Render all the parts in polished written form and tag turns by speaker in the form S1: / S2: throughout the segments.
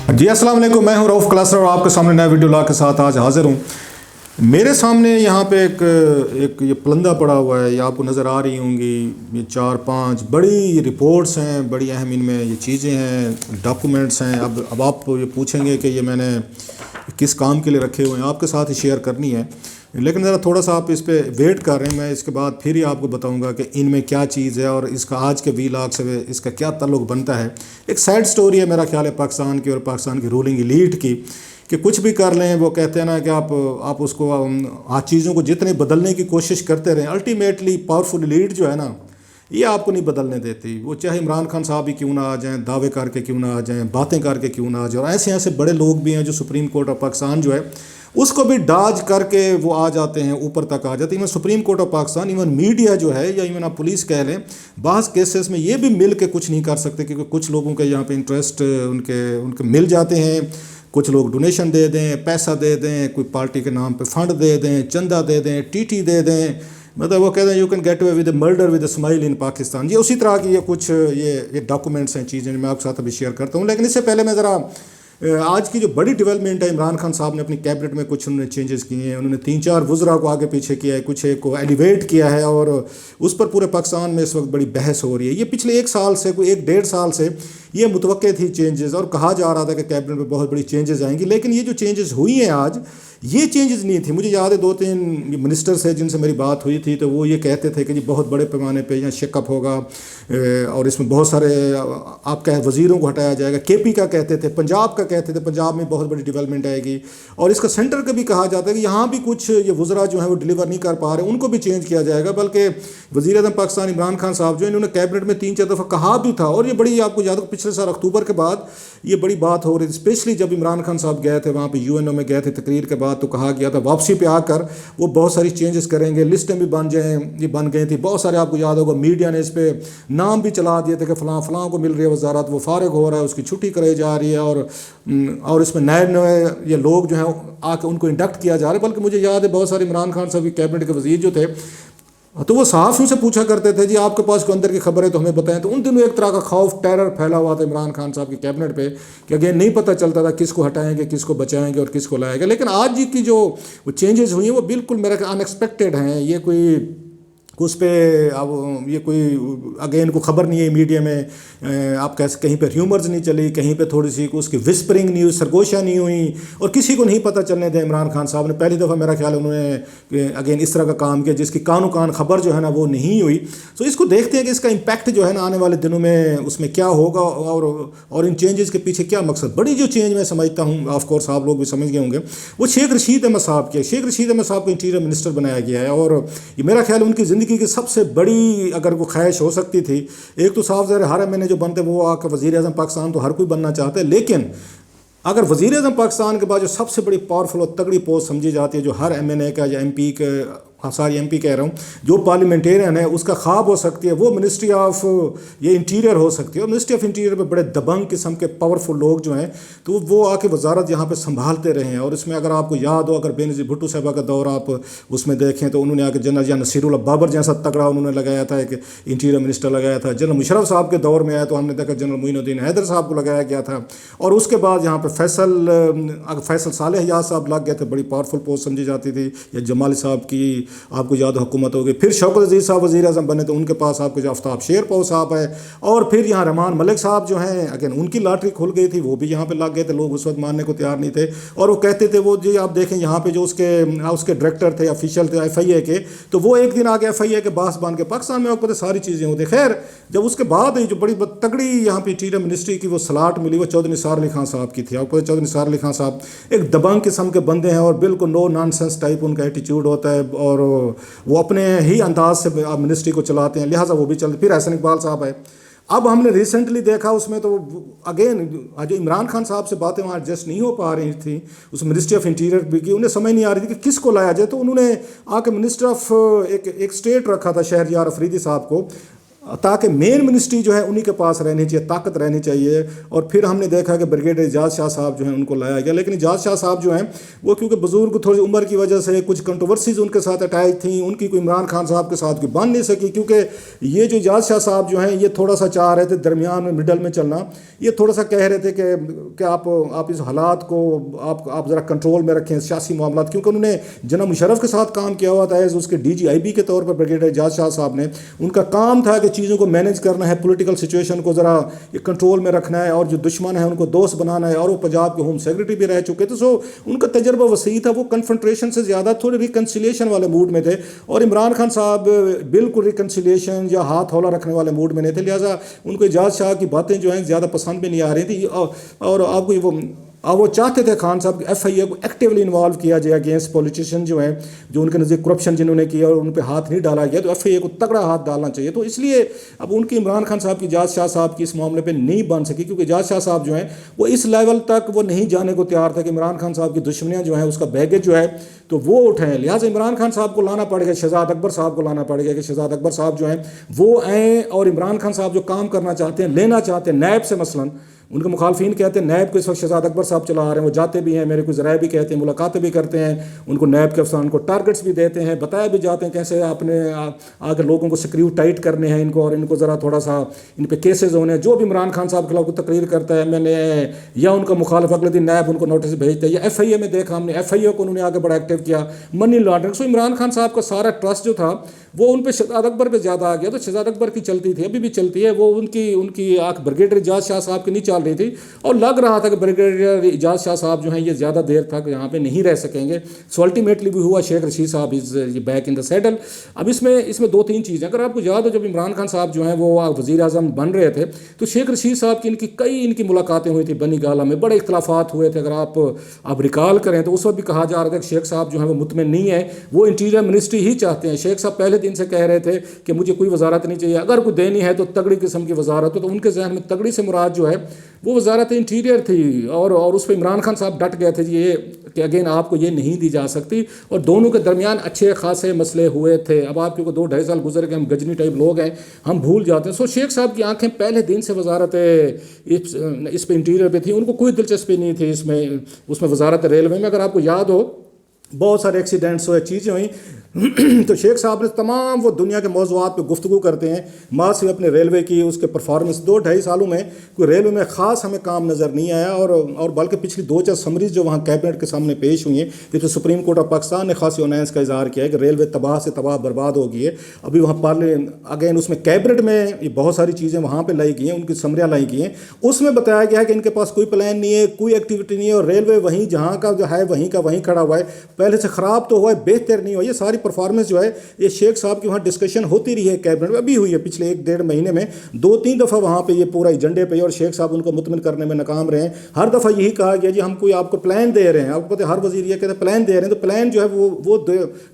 S1: جی السلام علیکم، میں ہوں رؤف کلاسر اور آپ کے سامنے نیا ویڈیو لا کے ساتھ آج حاضر ہوں۔ میرے سامنے یہاں پہ ایک یہ پلندہ پڑا ہوا ہے، یہ آپ کو نظر آ رہی ہوں گی۔ یہ 4-5 بڑی رپورٹس ہیں، بڑی اہم ان میں یہ چیزیں ہیں، ڈاکومنٹس ہیں۔ اب آپ یہ پوچھیں گے کہ یہ میں نے کس کام کے لیے رکھے ہوئے ہیں، آپ کے ساتھ ہی شیئر کرنی ہے، لیکن ذرا تھوڑا سا آپ اس پہ ویٹ کر رہے ہیں۔ میں اس کے بعد پھر ہی آپ کو بتاؤں گا کہ ان میں کیا چیز ہے اور اس کا آج کے ویلاگ سے اس کا کیا تعلق بنتا ہے۔ ایک سیڈ سٹوری ہے میرا خیال ہے پاکستان کی اور پاکستان کی رولنگ ایلیٹ کی، کہ کچھ بھی کر لیں وہ کہتے ہیں نا کہ آپ اس کو چیزوں کو جتنے بدلنے کی کوشش کرتے رہیں، الٹیمیٹلی پاورفل ایلیٹ جو ہے نا یہ آپ کو نہیں بدلنے دیتی۔ وہ چاہے عمران خان صاحب ہی کیوں نہ آ جائیں، دعوے کر کے کیوں نہ آ جائیں، باتیں کر کے کیوں نہ آ جائیں، اور ایسے بڑے لوگ بھی ہیں جو سپریم کورٹ آف پاکستان جو ہے اس کو بھی ڈاج کر کے وہ آ جاتے ہیں، اوپر تک آ جاتے ہیں۔ Even supreme court of Pakistan, even media جو ہے یا ایون آپ پولیس کہہ لیں، بعض کیسز میں یہ بھی مل کے کچھ نہیں کر سکتے، کیونکہ کچھ لوگوں کے یہاں پہ انٹرسٹ ان کے مل جاتے ہیں۔ کچھ لوگ ڈونیشن دے دیں، پیسہ دے دیں، کوئی پارٹی کے نام پہ فنڈ دے دیں، چندہ دے دیں، ٹی ٹی دے دیں، مطلب وہ کہتے ہیں you can get away with a murder with a smile in Pakistan. یہ اسی طرح کی یہ کچھ یہ ڈاکومنٹس ہیں، چیزیں میں آپ کے ساتھ ابھی شیئر کرتا ہوں۔ لیکن اس سے پہلے میں ذرا آج کی جو بڑی ڈیولپمنٹ ہے، عمران خان صاحب نے اپنی کیبنٹ میں کچھ انہوں نے چینجز کیے ہیں۔ انہوں نے 3-4 وزراء کو آگے پیچھے کیا ہے، کچھ ایک کو ایلیویٹ کیا ہے، اور اس پر پورے پاکستان میں اس وقت بڑی بحث ہو رہی ہے۔ یہ پچھلے 1 سال سے، کوئی 1-1.5 سال سے یہ متوقع تھی چینجز، اور کہا جا رہا تھا کہ کیبنٹ میں بہت بڑی چینجز آئیں گی، لیکن یہ جو چینجز ہوئی ہیں آج، یہ چینجز نہیں تھی۔ مجھے یاد ہے 2-3 منسٹرز ہیں جن سے میری بات ہوئی تھی، تو وہ یہ کہتے تھے کہ جی بہت بڑے پیمانے پہ یہاں شیک اپ ہوگا، اور اس میں بہت سارے آپ کا وزیروں کو ہٹایا جائے گا۔ کے پی کا کہتے تھے، پنجاب کا کہتے تھے، پنجاب میں بہت بڑی ڈیولپمنٹ آئے گی، اور اس کا سینٹر کا بھی کہا جاتا ہے کہ یہاں بھی کچھ یہ وزراء جو ہیں وہ ڈیلیور نہیں کر پا رہے، ان کو بھی چینج کیا جائے گا۔ بلکہ وزیر اعظم پاکستان عمران خان صاحب جو انہوں نے کیبنٹ میں 3-4 دفعہ کہا بھی تھا، اور یہ بڑی آپ کو یاد ہو پچھلے سال اکتوبر کے بعد یہ بڑی بات ہو رہی تھی، اسپیشلی جب عمران خان صاحب گئے تھے وہاں پہ UN میں گئے تھے تقریر کے بعد، تو کہا گیا تھا واپسی پہ آ کر وہ بہت ساری چینجز کریں گے، لسٹیں بھی بن گئی تھی بہت سارے۔ آپ کو یاد ہوگا میڈیا نے اس پہ نام بھی چلا دیے تھے کہ فلاں فلاں کو مل رہی ہے وزارت، وہ فارغ ہو رہا ہے، اس کی چھٹی کرائی جا رہی ہے، اور اس میں نئے یہ لوگ جو ہیں آ کے ان کو انڈکٹ کیا جا رہا ہے۔ بلکہ مجھے یاد ہے بہت سارے عمران خان صاحب کی کیبنٹ کے وزیر جو تھے، تو وہ صحافیوں سے پوچھا کرتے تھے جی آپ کے پاس کوئی اندر کی خبر ہے تو ہمیں بتائیں۔ تو ان دنوں ایک طرح کا خوف، ٹیرر پھیلا ہوا تھا عمران خان صاحب کی کیبنٹ پہ، کہ اگین نہیں پتہ چلتا تھا کس کو ہٹائیں گے، کس کو بچائیں گے اور کس کو لائیں گے۔ لیکن آج جی کی جو وہ چینجز ہوئی ہیں وہ بالکل میرا ان ایکسپیکٹڈ ہیں۔ یہ کوئی اس پہ اب یہ کوئی اگین کو خبر نہیں ہے میڈیا میں، آپ کہیں پہ ریومرز نہیں چلی، کہیں پہ تھوڑی سی اس کی وسپرنگ نہیں ہوئی، سرگوشیاں نہیں ہوئی، اور کسی کو نہیں پتہ چلنے دے۔ عمران خان صاحب نے پہلی دفعہ میرا خیال انہوں نے اگین اس طرح کا کام کیا جس کی کان و کان خبر جو ہے نا وہ نہیں ہوئی۔ سو اس کو دیکھتے ہیں کہ اس کا امپیکٹ جو ہے نا آنے والے دنوں میں اس میں کیا ہوگا، اور ان چینجز کے پیچھے کیا مقصد۔ بڑی جو چینج میں سمجھتا ہوں، آف کورس آپ لوگ بھی سمجھ گئے ہوں گے، وہ شیخ رشید احمد صاحب کی ہے۔ شیخ رشید احمد صاحب کو انٹیریئر منسٹر بنایا گیا ہے، اور یہ میرا خیال ان کی زندگی کی سب سے بڑی اگر کوئی خواہش ہو سکتی تھی، ایک تو صاف ظاہر ہر MNA جو بنتے وہ آ کے وزیر اعظم پاکستان تو ہر کوئی بننا چاہتا ہے، لیکن اگر وزیر اعظم پاکستان کے بعد جو سب سے بڑی پاورفل اور تگڑی پوسٹ سمجھی جاتی ہے، جو ہر MNA کا یا MP کا، MP کہہ رہا ہوں، جو پارلیمنٹیرین ہے اس کا خواب ہو سکتی ہے، وہ منسٹری آف یہ انٹیریئر ہو سکتی ہے۔ اور منسٹری آف انٹیریئر میں بڑے دبنگ قسم کے پاورفل لوگ جو ہیں تو وہ آ کے وزارت یہاں پہ سنبھالتے رہے ہیں۔ اور اس میں اگر آپ کو یاد ہو، اگر بینظیر بھٹو صاحبہ کا دور آپ اس میں دیکھیں تو انہوں نے آ کے جنرل یا نصیر اللہ بابر جیسا تگڑا انہوں نے لگایا تھا، ایک انٹیریئر منسٹر لگایا تھا۔ جنرل مشرف صاحب کے دور میں آیا تو ہم نے دیکھا جنرل معین الدین حیدر صاحب کو لگایا گیا تھا، اور اس کے بعد یہاں پہ فیصل صالح حیات صاحب لگ گئے تھے، بڑی پاورفل پوسٹ سمجھی جاتی تھی، یا جمال صاحب کی آپ کو یاد حکومت ہوگی۔ پھر شوکت عزیز صاحب وزیر اعظم بنے تو ان کے پاس آپ کو جو آفتاب شیر پو صاحب ہے، اور پھر یہاں رحمان ملک صاحب جو ہیں اگین ان کی لاٹری کھل گئی تھی، وہ بھی یہاں پہ لگ گئے تھے، لوگ اس وقت ماننے کو تیار نہیں تھے، اور وہ کہتے تھے وہ جی آپ دیکھیں یہاں پہ جو اس کے ڈائریکٹر تھے، آفیشیل تھے FIA کے، تو وہ ایک دن آگے FIA کے باس بن کے پاکستان میں آپ کو ساری چیزیں ہوتی۔ خیر جب اس کے بعد جو بڑی تگڑی یہاں پہ انٹیریئر منسٹری کی وہ سلاٹ ملی، وہ چودھری نثار علی خان صاحب کی تھی۔ آپ کو چودھری نثار علی خان صاحب ایک دبنگ قسم کے بندے ہیں، اور بالکل نو نان سینس ٹائپ ان کا ایٹیچیوڈ ہوتا ہے، اور وہ اپنے ہی انداز سے منسٹری کو چلاتے ہیں، لہٰذا وہ بھی چلتے۔ پھر احسن اقبال صاحب ہے۔ اب ہم نے ریسنٹلی دیکھا اس میں تو اگین جو عمران خان صاحب سے باتیں وہاں ایڈجسٹ نہیں ہو پا رہی تھیں، اس منسٹری آف انٹیریئر بھی کی، انہیں سمجھ نہیں آ رہی تھی کہ کس کو لایا جائے، تو انہوں نے آ کے منسٹر آف ایک اسٹیٹ رکھا تھا شہریار افریدی صاحب کو، تاکہ مین منسٹری جو ہے انہی کے پاس رہنی چاہیے، طاقت رہنی چاہیے. اور پھر ہم نے دیکھا کہ بریگیڈیئر اعجاز شاہ صاحب جو ہیں ان کو لایا گیا، لیکن اعجاز شاہ صاحب جو ہیں وہ کیونکہ بزرگ تھوڑی عمر کی وجہ سے کچھ کنٹروورسیز ان کے ساتھ اٹیچ تھیں، ان کی کوئی عمران خان صاحب کے ساتھ کوئی بن نہیں سکی، کیونکہ یہ جو اعجاز شاہ صاحب جو ہیں یہ تھوڑا سا چاہ رہے تھے درمیان میں مڈل میں چلنا. یہ تھوڑا سا کہہ رہے تھے کہ آپ اس حالات کو آپ ذرا کنٹرول میں رکھیں سیاسی معاملات، کیونکہ انہوں نے جناب مشرف کے ساتھ کام کیا ہوا تھا ایز اس کے DGIB کے طور پر. بریگیڈیئر اعجاز شاہ صاحب نے ان کا کام تھا کہ چیزوں کو مینیج کرنا ہے، پولیٹیکل سچویشن کو ذرا کنٹرول میں رکھنا ہے، اور جو دشمن ہیں ان کو دوست بنانا ہے. اور وہ پنجاب کے ہوم سیکرٹری بھی رہ چکے تھے، سو ان کا تجربہ وسیع تھا. وہ کنفرنٹریشن سے زیادہ تھوڑے ریکنسیلیشن والے موڈ میں تھے، اور عمران خان صاحب بالکل ریکنسیلیشن یا ہاتھ ہولا رکھنے والے موڈ میں نہیں تھے. لہٰذا ان کو اعجاز شاہ کی باتیں جو ہیں زیادہ پسند بھی نہیں آ رہی تھی. اور آپ کو وہ چاہتے تھے خان صاحب کہ FIA کو ایکٹیولی انوالو کیا جائے اگینسٹ پولیٹیشین جو ہیں جو ان کے نزدیک کرپشن جنہوں نے کیا اور ان پہ ہاتھ نہیں ڈالا گیا، تو FIA کو تگڑا ہاتھ ڈالنا چاہیے. تو اس لیے اب ان کی عمران خان صاحب کی اعجاز شاہ صاحب کی اس معاملے پہ نہیں بن سکی، کیونکہ اعجاز شاہ صاحب جو ہیں وہ اس لیول تک وہ نہیں جانے کو تیار تھا کہ عمران خان صاحب کی دشمنیاں جو ہیں اس کا بیگیج جو ہے تو وہ اٹھائیں. لہٰذا عمران خان صاحب کو لانا پڑے گا، شہزاد اکبر صاحب کو لانا پڑے گا کہ شہزاد اکبر صاحب جو ہیں وہ آئیں اور عمران خان صاحب جو کام کرنا چاہتے ہیں، لینا چاہتے ہیں نیب سے. مثلاً ان کے مخالفین کہتے ہیں نیب کو اس وقت شہزاد اکبر صاحب چلا رہے ہیں، وہ جاتے بھی ہیں، میرے کو ذرائع بھی کہتے ہیں، ملاقاتیں بھی کرتے ہیں، ان کو نیب کے افسران کو ٹارگٹس بھی دیتے ہیں، بتایا بھی جاتے ہیں کیسے اپنے آگے لوگوں کو سکریو ٹائٹ کرنے ہیں ان کو، اور ان کو ذرا تھوڑا سا ان پہ کیسز ہونے ہیں. جو بھی عمران خان صاحب کے خلاف کو تقریر کرتا ہے MNA یا ان کا مخالف اگلے دن نیب ان کو نوٹس بھیجتے ہیں. یا FIA میں دیکھا ہم نے FIA کو انہوں نے آگے بڑا ایکٹیو کیا، منی لانڈرنگ. سو عمران خان صاحب کا سارا ٹرسٹ جو تھا وہ ان پہ شہزاد اکبر پہ زیادہ آ گیا. تو شہزاد اکبر کی چلتی تھی، ابھی بھی چلتی ہے، وہ ان کی آنکھ بریگیڈیئر اعجاز شاہ صاحب کی نہیں چل رہی تھی، اور لگ رہا تھا کہ بریگیڈیئر اعجاز شاہ صاحب جو ہیں یہ زیادہ دیر تک یہاں پہ نہیں رہ سکیں گے. سو الٹیمیٹلی بھی ہوا شیخ رشید صاحب از بیک ان دا سیڈل. اب اس میں دو تین چیزیں اگر آپ کو یاد ہو، جب عمران خان صاحب جو ہیں وہ وزیر اعظم بن رہے تھے تو شیخ رشید صاحب کی ان کی ملاقاتیں ہوئی تھی بنی گالہ میں، بڑے اختلافات ہوئے تھے. اگر آپ ریکال کریں تو اس وقت بھی کہا جا رہا تھا کہ شیخ صاحب جو ہیں وہ مطمئن نہیں ہے، وہ انٹیریئر منسٹری ہی چاہتے ہیں. شیخ صاحب پہلے دن سے کہہ رہے تھے کہ مجھے کوئی وزارت نہیں چاہیے، اگر کوئی دینی ہے تو تگڑی قسم کی وزارت ہو. تو ان کے ذہن میں تگڑی سے مراد جو ہے وہ وزارت انٹیریئر تھی، اور اس پہ عمران خان صاحب ڈٹ گئے تھے یہ کہ اگین آپ کو یہ نہیں دی جا سکتی. اور دونوں کے درمیان اچھے خاصے مسئلے ہوئے تھے. اب آپ کیونکہ 2-2.5 سال گزر گئے، ہم گجنی ٹائپ لوگ ہیں، ہم بھول جاتے ہیں. سو شیخ صاحب کی آنکھیں پہلے دن سے وزارت اس پہ انٹیریئر پہ تھی، ان کو کوئی دلچسپی نہیں تھی اس میں وزارت ریلوے میں. اگر آپ کو یاد ہو بہت سارے ایکسیڈنٹس ہوئے، چیزیں ہوئیں تو شیخ صاحب نے تمام وہ دنیا کے موضوعات پہ گفتگو کرتے ہیں، ماں سے اپنے ریلوے کی اس کے پرفارمنس. 2-2.5 سالوں میں کوئی ریلوے میں خاص ہمیں کام نظر نہیں آیا، اور بلکہ پچھلی 2-4 سمریز جو وہاں کیبنٹ کے سامنے پیش ہوئی ہیں، جیسے سپریم کورٹ آف پاکستان نے خاصی اونینس کا اظہار کیا ہے کہ ریلوے تباہ سے تباہ برباد ہو گئی ہے. ابھی وہاں اگین اس میں کیبنٹ میں بہت ساری چیزیں وہاں پہ لائی گئی ہیں، ان کی سمریاں لائی گئی ہیں. اس میں بتایا گیا ہے کہ ان کے پاس کوئی پلان نہیں ہے، کوئی ایکٹیویٹی نہیں ہے، اور ریلوے وہیں جہاں کا جو ہے وہیں کا وہیں کھڑا ہوا ہے. پہلے سے خراب تو ہوا ہے، بہتر نہیں ہوا. یہ ساری پرفارمنس جو ہے یہ شیخ صاحب کی وہاں ڈسکشن ہوتی رہی ہے کیبنٹ میں، ابھی ہوئی ہے پچھلے 1-1.5 مہینے میں 2-3 دفعہ وہاں پہ یہ پورا ایجنڈے پہ، اور شیخ صاحب ان کو مطمئن کرنے میں ناکام رہے ہیں. ہر دفعہ یہی کہا گیا جی ہم کوئی آپ کو پلان دے رہے ہیں. آپ کو پتہ ہے ہر وزیر یہ کہتے ہیں پلان دے رہے ہیں، تو پلان جو ہے وہ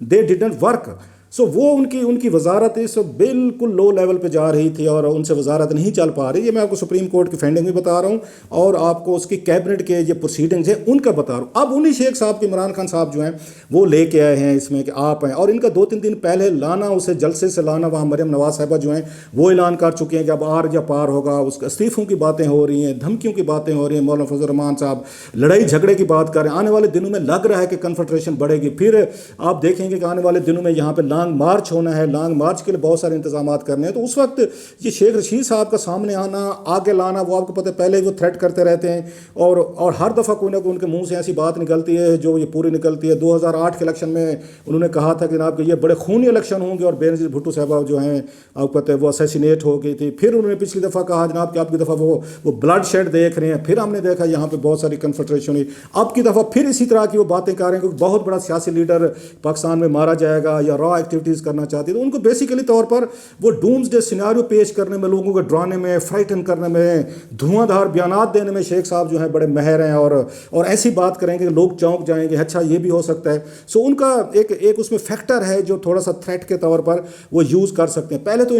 S1: دے ڈیڈنٹ ورک. سو وہ ان کی وزارت اس بالکل لو لیول پہ جا رہی تھی، اور ان سے وزارت نہیں چل پا رہی. یہ میں آپ کو سپریم کورٹ کی فینڈنگ بھی بتا رہا ہوں، اور آپ کو اس کی کیبنٹ کے جو پروسیڈنگز ہیں ان کا بتا رہا ہوں. اب انہی شیخ صاحب کے عمران خان صاحب جو ہیں وہ لے کے آئے ہیں اس میں کہ آپ ہیں، اور ان کا 2-3 دن پہلے لانا، اسے جلسے سے لانا. وہاں مریم نواز صاحبہ جو ہیں وہ اعلان کر چکے ہیں کہ اب آر یا پار ہوگا. اس کے استعفوں کی باتیں ہو رہی ہیں، دھمکیوں کی باتیں ہو رہی ہیں. مولانا فضل الرحمان صاحب لڑائی جھگڑے کی بات کر رہے ہیں. آنے والے دنوں میں لگ رہا ہے کہ کنفنٹریشن بڑھے گی. پھر آپ دیکھیں گے کہ آنے والے دنوں میں یہاں پہ لانگ مارچ ہونا ہے. لانگ مارچ کے لیے بہت سارے انتظامات کرنے ہیں. تو اس وقت یہ شیخ رشید صاحب کا سامنے آنا، آگے لانا، وہ آپ کو پتہ ہے پہلے وہ تھریٹ کرتے رہتے ہیں، اور ہر دفعہ کوئی نہ کوئی ان کے منہ سے ایسی بات نکلتی ہے جو یہ پوری نکلتی ہے. 2008 کے الیکشن میں انہوں نے کہا تھا کہ جناب کہ یہ بڑے خونی الیکشن ہوں گے، اور بے نظیر بھٹو صاحبہ جو ہیں آپ کو پتہ ہے وہ اسیسینیٹ ہو گئی تھی. پھر انہوں نے پچھلی دفعہ کہا جناب کہ آپ کی دفعہ وہ بلڈ شیڈ دیکھ رہے ہیں. پھر ہم نے دیکھا یہاں پہ بہت ساری کنفنٹریشن ہوئی. اب کی دفعہ پھر اسی طرح کی وہ باتیں کر رہے ہیں کہ بہت بڑا سیاسی لیڈر پاکستان میں مارا جائے گا یا را ایکٹیویٹیز کرنا چاہتی ہے. تو ان کو بیسیکلی طور پر وہ ڈومز ڈے سیناریو پیش کرنے میں، لوگوں کو ڈرانے میں، فرائٹن کرنے میں، دھواں دھار بیانات دینے میں شیخ صاحب جو ہیں بڑے ماہر ہیں، اور ایسی بات کریں گے کہ لوگ چونک جائیں گے اچھا یہ بھی ہو سکتا ہے. سو ان کا ایک اس میں فیکٹر ہے جو تھوڑا سا تھریٹ کے طور پر وہ یوز کر سکتے ہیں. پہلے تو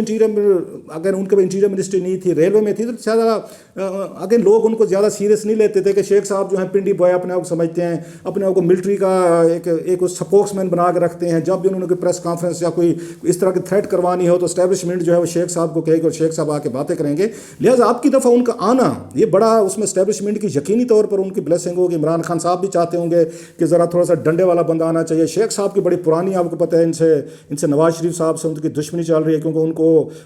S1: اگر ان کے انٹیریئر منسٹری نہیں تھی، ریلوے میں تھی، تو زیادہ اگر لوگ ان کو زیادہ سیریس نہیں لیتے تھے کہ شیخ صاحب جو ہیں پنڈی بوائے اپنے آپ کو سمجھتے ہیں، اپنے آپ کو ملٹری کا ایک سپوکس مین بنا کے رکھتے ہیں. جب بھی انہوں نے کوئی پریس کانفرنس کانفرنس یا کوئی اس طرح کی تھریٹ کروانی ہو تو اسٹیبلشمنٹ جو ہے وہ شیخ صاحب کو کہے گی اور شیخ صاحب آ کے باتیں کریں گے. لہٰذا اب کی دفعہ ان کا آنا یہ بڑا اس میں اسٹیبلشمنٹ کی یقینی طور پر ان کی بلیسنگ ہوگی. عمران خان صاحب بھی چاہتے ہوں گے کہ ذرا تھوڑا سا ڈنڈے والا بندہ آنا چاہیے. شیخ صاحب کی بڑی پرانی آپ کو پتہ ہے ان سے نواز شریف صاحب سے ان کی دشمنی چل رہی ہے کیونکہ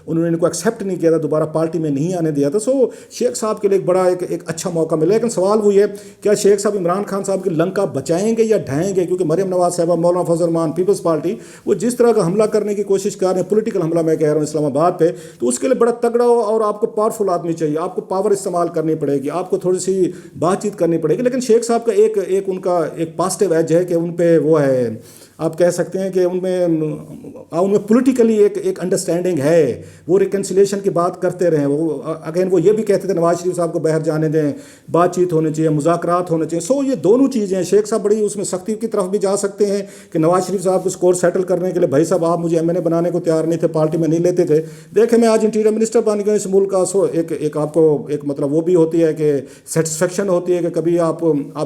S1: انہوں نے ان کو ایکسیپٹ نہیں کیا تھا, دوبارہ پارٹی میں نہیں آنے دیا تھا. سو شیخ صاحب کے لیے ایک بڑا ایک اچھا موقع ملا. لیکن سوال وہ یہ کیا شیخ صاحب عمران خان صاحب کی لنکا بچائیں گے یا ڈھائیں گے, کیونکہ مریم نواز صاحبہ, مولانا فضل الرحمان, پیپلز پارٹی وہ جس طرح کا حملہ کرنے کی کوشش کر رہے ہیں, پولیٹیکل حملہ میں کہہ رہا ہوں اسلام آباد پہ, تو اس کے لیے بڑا تگڑا ہو اور آپ کو پاورفل آدمی چاہیے, آپ کو پاور استعمال کرنی پڑے گی, آپ کو تھوڑی سی بات چیت کرنی پڑے گی. لیکن شیخ صاحب کا ایک ان کا ایک پازیٹیو ایج ہے کہ ان پہ وہ ہے, آپ کہہ سکتے ہیں کہ ان میں پولیٹیکلی ایک انڈرسٹینڈنگ ہے, وہ ریکنسیلیشن کی بات کرتے رہے. وہ اگین وہ یہ بھی کہتے تھے نواز شریف صاحب کو باہر جانے دیں, بات چیت ہونی چاہیے, مذاکرات ہونے چاہیے. سو یہ دونوں چیزیں ہیں. شیخ صاحب بڑی اس میں سختی کی طرف بھی جا سکتے ہیں کہ نواز شریف صاحب کو اسکور سیٹل کرنے کے لیے بھائی صاحب آپ مجھے ایم این اے بنانے کو تیار نہیں تھے, پارٹی میں نہیں لیتے تھے, دیکھیں میں آج انٹیریئر منسٹر بن گیا اس ملک کا. سو ایک آپ کو ایک مطلب وہ بھی ہوتی ہے کہ سیٹسفیکشن ہوتی ہے کہ کبھی آپ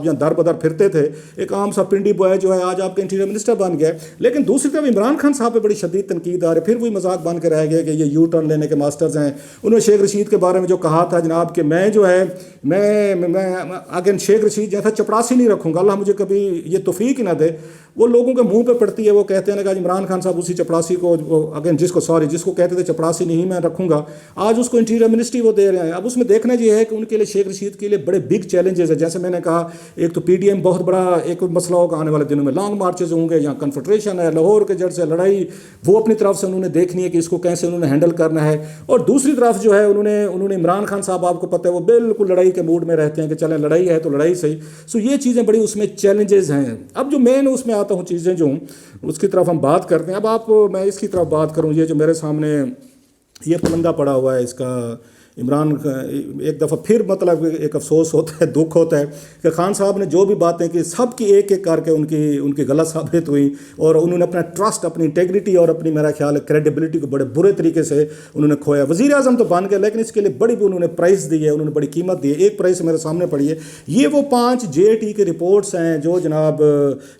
S1: جہاں در بدر پھرتے تھے, ایک عام سا پنڈی بوائے جو ہے آج آپ کے انٹیریئر منسٹر بن گئے. لیکن دوسری طرف عمران خان صاحب پہ بڑی شدید تنقید آ رہی ہے. پھر وہی مذاق بن کے رہ گئے کہ یہ یو ٹرن لینے کے ماسٹرز ہیں. انہوں نے شیخ رشید کے بارے میں جو کہا تھا جناب کہ میں جو ہے میں اگین شیخ رشید جیسا چپڑاسی نہیں رکھوں گا, اللہ مجھے کبھی یہ توفیق ہی نہ دے. وہ لوگوں کے منہ پہ پڑتی ہے, وہ کہتے ہیں کہ آج عمران خان صاحب اسی چپڑاسی کو اگین جس کو کہتے تھے چپڑاسی نہیں میں رکھوں گا, آج اس کو انٹیریئر منسٹری وہ دے رہے ہیں. اب اس میں دیکھنا یہ ہے کہ ان کے لیے شیخ رشید کے لیے بڑے بگ چیلنجز ہیں. جیسے میں نے کہا ایک تو پی ڈی ایم بہت بڑا ایک مسئلہ ہوگا آنے والے دنوں میں, لانگ مارچز ہوں گے, یہاں کنفیڈریشن ہے, لاہور کے جڑ سے لڑائی وہ اپنی طرف سے انہوں نے دیکھنی ہے کہ اس کو کیسے انہوں نے ہینڈل کرنا ہے. اور دوسری طرف جو ہے انہوں نے عمران خان صاحب آپ کو پتہ ہے وہ بالکل لڑائی کے موڈ میں رہتے ہیں کہ چلیں لڑائی ہے تو لڑائی صحیح. سو یہ چیزیں بڑی اس میں چیلنجز ہیں. اب جو مین اس میں آتا ہوں چیزیں جو اس کی طرف ہم بات کرتے ہیں. اب میں اس کی طرف بات کروں, یہ جو میرے سامنے یہ پلندہ پڑا ہوا ہے, اس کا عمران ایک دفعہ پھر مطلب ایک افسوس ہوتا ہے, دکھ ہوتا ہے کہ خان صاحب نے جو بھی باتیں کی سب کی ایک ایک کر کے ان کی غلط ثابت ہوئی, اور انہوں نے اپنا ٹرسٹ, اپنی انٹیگریٹی اور اپنی میرا خیال ہے کریڈیبلٹی کو بڑے برے طریقے سے انہوں نے کھویا. وزیر اعظم تو بن گئے لیکن اس کے لیے بڑی بھی انہوں نے پرائز دی ہے, انہوں نے بڑی قیمت دی ہے. ایک پرائز میرے سامنے پڑی ہے, یہ وہ 5 JAT کے رپورٹس ہیں جو جناب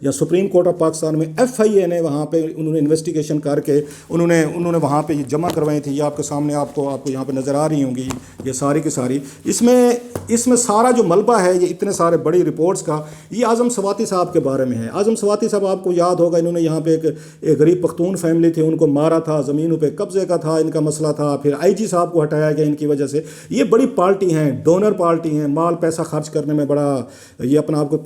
S1: یا سپریم کورٹ آف پاکستان میں FIA نے وہاں پہ انہوں نے انویسٹیگیشن کر کے انہوں نے وہاں پہ جمع کروائی تھی. یہ آپ کے سامنے آپ کو یہاں پہ نظر آ رہی ہوں گی یہ ساری کی ساری. اس میں سارا جو ملبہ ہے یہ اتنے سارے بڑی رپورٹس کا, یہ اعظم سواتی صاحب کے بارے میں ہے. اعظم سواتی صاحب آپ کو یاد ہوگا انہوں نے یہاں پہ ایک غریب پختون فیملی تھی, ان کو مارا تھا, زمینوں پہ قبضے کا تھا ان کا مسئلہ تھا, پھر IG صاحب کو ہٹایا گیا ان کی وجہ سے. یہ بڑی پارٹی ہیں, ڈونر پارٹی ہیں, مال پیسہ خرچ کرنے میں بڑا یہ اپنا آپ کو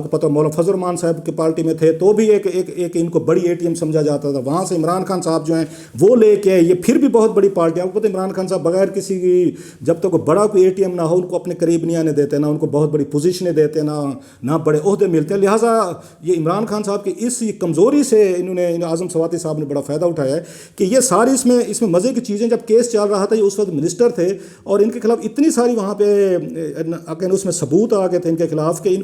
S1: پتہ مولانا فضل الرحمان صاحب کی پارٹی میں تھے تو بھی ایک ان کو بڑی ATM سمجھا جاتا تھا. وہاں سے عمران خان صاحب جو ہیں وہ لے کے یہ پھر بھی بہت بڑی پارٹی. آپ کو پتہ عمران خان صاحب بغیر کسی کی جب تک بڑا کوئی ATM نہ ہو ان کو اپنے قریب نہیں آنے دیتے, نہ ان کو بہت بڑی پوزیشنیں دیتے, نہ بڑے عہدے ملتے ہیں. لہٰذا یہ عمران خان صاحب کی اس کمزوری سے انہوں نے اعظم سواتی صاحب نے بڑا فائدہ اٹھایا ہے کہ یہ ساری اس میں مزے کی چیزیں. جب کیس چل رہا تھا یہ اس وقت منسٹر تھے اور ان کے خلاف اتنی ساری وہاں پہ اس میں ثبوت آ گئے تھے ان کے خلاف کہ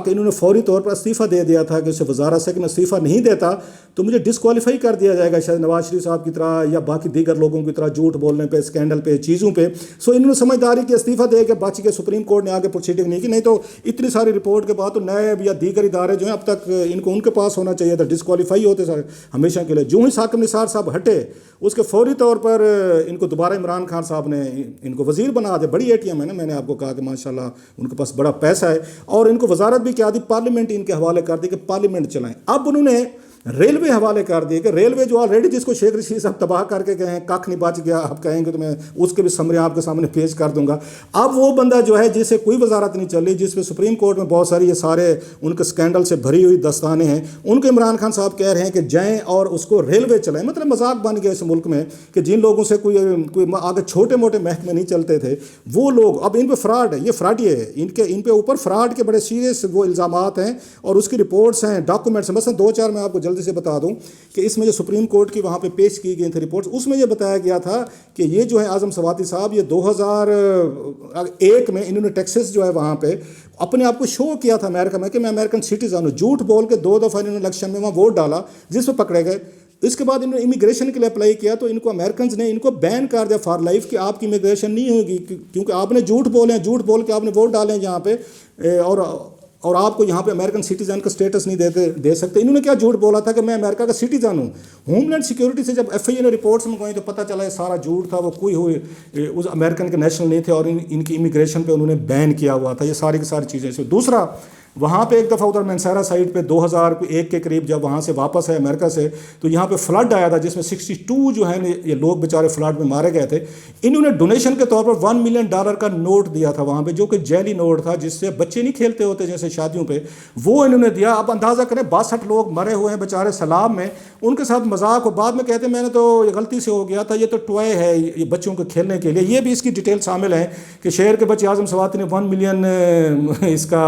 S1: انہوں نے فوری طور پر استعفیٰ دے دیا تھا کہ اسے وزارت سے کہ میں استعفیٰ نہیں دیتا تو مجھے ڈسکوالیفائی کر دیا جائے گا شاید نواز شریف صاحب کی طرح یا باقی دیگر لوگوں کی طرح جھوٹ بولنے پہ, اسکینڈل پہ, چیزوں پہ. سو انہوں نے سمجھداری کی استعفیٰ دے کے باقی کے سپریم کورٹ نے آگے پروسیڈنگ نہیں کی, نہیں تو اتنی ساری رپورٹ کے بعد تو نیب یا دیگر ادارے جو ہیں اب تک ان کے پاس ہونا چاہیے تھا, ڈسکوالیفائی ہوتے سارے ہمیشہ کے لیے. جو ہی ثاقب نثار صاحب ہٹے اس کے فوری طور پر ان کو دوبارہ عمران خان صاحب نے ان کو وزیر بنا دیا. بڑی ATM ہے نا, میں نے آپ کو کہا کہ ماشاءاللہ ان کے پاس بڑا پیسہ ہے, اور ان کو وزارت بھی کیا دی, پارلیمنٹ ان کے حوالے کر دی کہ پارلیمنٹ چلائیں. اب انہوں نے ریلوے حوالے کر دیے کہ ریلوے جو آلریڈی جس کو شیخ رشید صاحب تباہ کر کے گئے ہیں, کھ نہیں بچ گیا, آپ کہیں گے تو میں اس کے بھی سمری آپ کے سامنے پیش کر دوں گا. اب وہ بندہ جو ہے جس سے کوئی وزارت نہیں چل رہی, جس پہ سپریم کورٹ میں بہت ساری یہ سارے ان کے اسکینڈل سے بھری ہوئی دستانے ہیں, ان کو عمران خان صاحب کہہ رہے ہیں کہ جائیں اور اس کو ریلوے چلائیں. مطلب مذاق بن گیا اس ملک میں کہ جن لوگوں سے کوئی آگے چھوٹے موٹے محکمے نہیں چلتے تھے وہ لوگ اب ان پہ فراڈ ہے. یہ فراڈ یہ ہے ان پہ اوپر فراڈ کے بڑے سیریس وہ الزامات ہیں اور اس کی رپورٹس ہیں, ڈاکومنٹس ہیں. مثلا 2-4 میں آپ کو جلدی سے بتا دوں کہ اس میں جو سپریم کورٹ کی وہاں پہ پیش کی گئی تھی رپورٹس, اس میں یہ بتایا گیا تھا کہ یہ جو ہے اعظم سواتی صاحب یہ 2001 میں انہوں نے ٹیکسس جو ہے وہاں پہ اپنے آپ کو شو کیا تھا امریکہ میں کہ میں امریکن سٹیزن ہوں. جھوٹ بول کے 2 دفعہ انہوں نے الیکشن میں وہاں ووٹ ڈالا جس پہ پکڑے گئے. اس کے بعد انہوں نے امیگریشن کے لیے اپلائی کیا تو ان کو امریکنز نے ان کو بین کر دیا فار لائف کہ آپ کی امیگریشن نہیں ہوگی کیونکہ آپ نے جھوٹ بولے ہیں, جھوٹ بول کے آپ نے ووٹ ڈالے ہیں یہاں پہ, اور آپ کو یہاں پہ امریکن سٹیزن کا اسٹیٹس نہیں دے سکتے. انہوں نے کیا جھوٹ بولا تھا کہ میں امریکہ کا سٹیزن ہوں. ہوم لینڈ سیکورٹی سے جب ایف آئی اے نے رپورٹس منگوائیں تو پتہ چلا یہ سارا جھوٹ تھا. وہ کوئی ہوئے اس امریکن کے نیشنل نہیں تھے اور ان کی امیگریشن پہ انہوں نے بین کیا ہوا تھا. یہ ساری کی ساری چیزیں. دوسرا وہاں پہ ایک دفعہ ادھر منسیرا سائٹ پہ 2001 کے قریب جب وہاں سے واپس ہے امریکہ سے تو یہاں پہ فلڈ آیا تھا جس میں 62 جو ہیں یہ لوگ بیچارے فلڈ میں مارے گئے تھے. انہوں نے ڈونیشن کے طور پر $1 ملین کا نوٹ دیا تھا وہاں پہ جو کہ جیلی نوٹ تھا جس سے بچے نہیں کھیلتے ہوتے جیسے شادیوں پہ. وہ انہوں نے دیا. آپ اندازہ کریں 62 لوگ مرے ہوئے ہیں بیچارے سیلاب میں. ان کے ساتھ مذاق. اور بعد میں کہتے ہیں میں نے تو یہ غلطی سے ہو گیا تھا, یہ تو ٹوائے ہے یہ بچوں کے کھیلنے کے لیے. یہ بھی اس کی ڈیٹیل شامل ہے کہ شہر کے بچے اعظم سواتی نے $1 ملین اس کا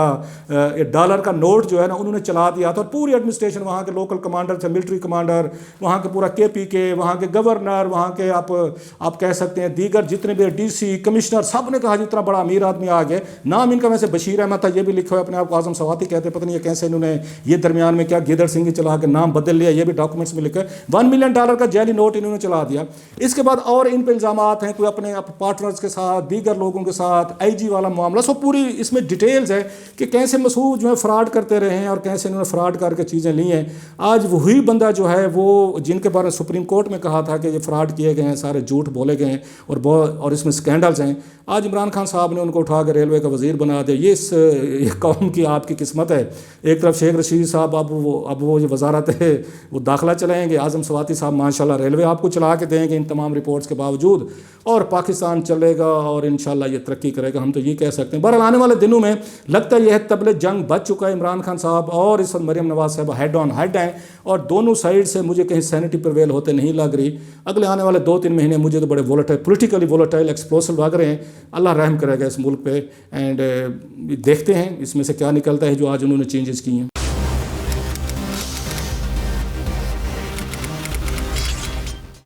S1: ڈالر کا نوٹ جو ہے نا انہوں نے چلا دیا تھا. اور پوری ایڈمنسٹریشن وہاں کے لوکل کمانڈر تھے, ملٹری کمانڈر, وہاں کے پورا کے پی کے, وہاں کے گورنر, وہاں کے آپ کہہ سکتے ہیں دیگر جتنے بھی ڈی سی کمشنر, سب نے کہا جتنا بڑا امیر آدمی آ گیا. نام ان کا ویسے بشیر احمد تھا, یہ بھی لکھا ہے اپنے آپ کو اعظم سواتی کہتے, پتہ نہیں یہ کیسے انہوں نے یہ درمیان میں کیا گیدڑ سنگھ چلا کے نام بدل لیا, یہ بھی ڈاکومنٹس میں لکھا ہے. $1 ملین کا جعلی نوٹ انہوں نے چلا دیا. اس کے بعد اور ان پہ الزامات ہیں کوئی اپنے پارٹنرز کے ساتھ دیگر لوگوں کے ساتھ آئی جی والا معاملہ. سو پوری اس میں ڈیٹیلز ہے کہ کیسے مسعود جو ہے فراڈ کرتے رہے ہیں اور کیسے انہوں نے فراڈ کر کے چیزیں لی ہیں. آج وہی بندہ جو ہے وہ جن کے بارے میں سپریم کورٹ میں کہا تھا کہ یہ فراڈ کیے گئے ہیں, سارے جھوٹ بولے گئے ہیں اور اس میں سکینڈلز ہیں, آج عمران خان صاحب نے ان کو اٹھا کے ریلوے کا وزیر بنا دیا. یہ قوم کی آپ کی قسمت ہے. ایک طرف شیخ رشید صاحب اب وہ جو وزارت ہے وہ داخلہ چلائیں گے, اعظم سواتی صاحب ماشاءاللہ ریلوے آپ کو چلا کے دیں گے ان تمام رپورٹس کے باوجود, اور پاکستان چلے گا اور انشاءاللہ یہ ترقی کرے گا. ہم تو یہ کہہ سکتے ہیں. بہرحال آنے والے دنوں میں لگتا ہے یہ طبل جنگ بچ چکا ہے. عمران خان صاحب اور اس وقت مریم نواز صاحب ہیڈ آن ہیڈ ہیں اور دونوں سائڈ سے مجھے کہیں سینٹی پرویل ہوتے نہیں لگ رہی. اگلے آنے والے 2-3 مہینے مجھے تو بڑے وولٹائل پولیٹیکلی وولٹائل ایکسپلوسو لگ رہے ہیں. اللہ رحم کرے گا اس ملک پہ. اینڈ دیکھتے ہیں اس میں سے کیا نکلتا ہے جو آج انہوں نے چینجز کی ہیں.